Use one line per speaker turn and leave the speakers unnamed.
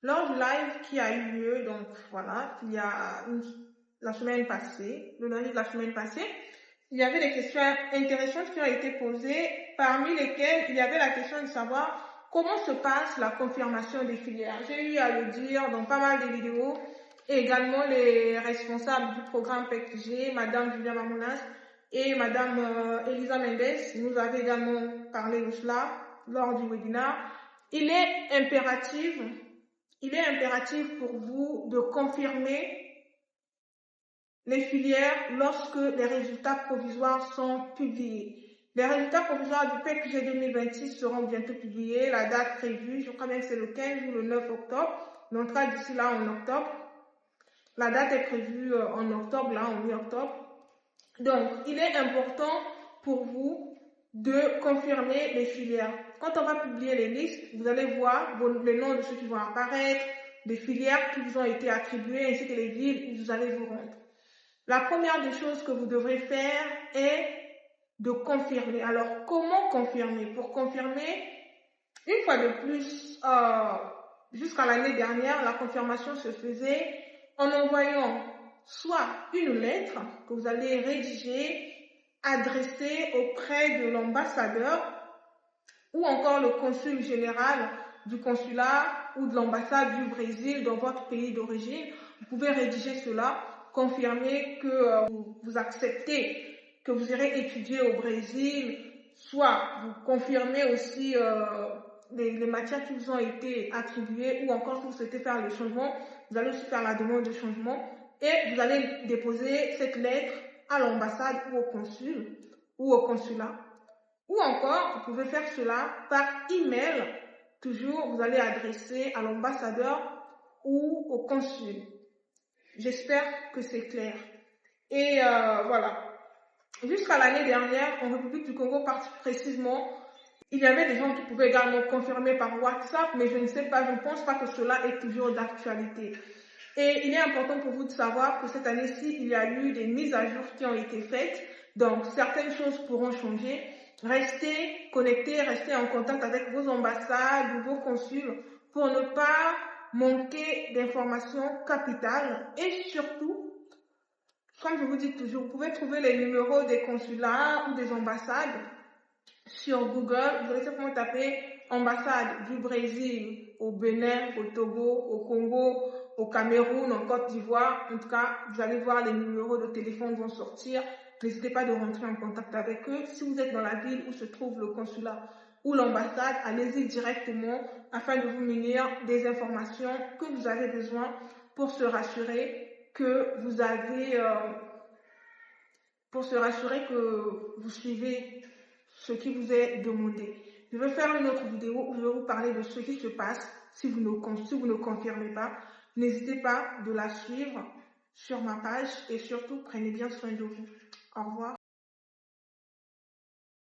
Lors du live qui a eu lieu, donc voilà, la semaine passée, le lundi de la semaine passée, il y avait des questions intéressantes qui ont été posées, parmi lesquelles il y avait la question de savoir comment se passe la confirmation des filières. J'ai eu à le dire dans pas mal de vidéos, et également les responsables du programme PECG, Madame Julia Mamounas et Madame Elisa Mendes, nous avaient également parlé de cela lors du webinaire. Il est impératif pour vous de confirmer les filières lorsque les résultats provisoires sont publiés. Les résultats provisoires du PECG 2026 seront bientôt publiés. La date prévue, je crois bien que c'est le 15 ou le 9 octobre. On entrera d'ici là en octobre. La date est prévue en octobre, là, en mi-octobre. Donc, il est important pour vous de confirmer les filières. Quand on va publier les listes, vous allez voir les noms de ceux qui vont apparaître, des filières qui vous ont été attribuées, ainsi que les villes où vous allez vous rendre. La première des choses que vous devrez faire est de confirmer. Alors, comment confirmer? Pour confirmer, une fois de plus, jusqu'à l'année dernière, la confirmation se faisait en envoyant soit une lettre que vous allez rédiger, adresser auprès de l'ambassadeur ou encore le consul général du consulat ou de l'ambassade du Brésil dans votre pays d'origine. Vous pouvez rédiger cela, confirmer que vous acceptez que vous irez étudier au Brésil, soit vous confirmez aussi les matières qui vous ont été attribuées ou encore si vous souhaitez faire le changement, vous allez aussi faire la demande de changement et vous allez déposer cette lettre à l'ambassade ou au consul ou au consulat. Ou encore, vous pouvez faire cela par email. Toujours, vous allez adresser à l'ambassadeur ou au consul. J'espère que c'est clair. Et voilà. Jusqu'à l'année dernière, en République du Congo, précisément, il y avait des gens qui pouvaient également confirmer par WhatsApp, mais je ne pense pas que cela est toujours d'actualité. Et il est important pour vous de savoir que cette année-ci, il y a eu des mises à jour qui ont été faites. Donc, certaines choses pourront changer. Restez connectés, restez en contact avec vos ambassades ou vos consuls pour ne pas manquer d'informations capitales. Et surtout, comme je vous dis toujours, vous pouvez trouver les numéros des consulats ou des ambassades sur Google. Vous allez simplement taper ambassade du Brésil au Bénin, au Togo, au Congo, au Cameroun, en Côte d'Ivoire. En tout cas, vous allez voir les numéros de téléphone vont sortir. N'hésitez pas de rentrer en contact avec eux. Si vous êtes dans la ville où se trouve le consulat ou l'ambassade, allez-y directement afin de vous munir des informations que vous avez besoin pour se rassurer que vous suivez ce qui vous est demandé. Je vais faire une autre vidéo où je vais vous parler de ce qui se passe si vous ne confirmez pas. N'hésitez pas de la suivre sur ma page et surtout prenez bien soin de vous. Au revoir.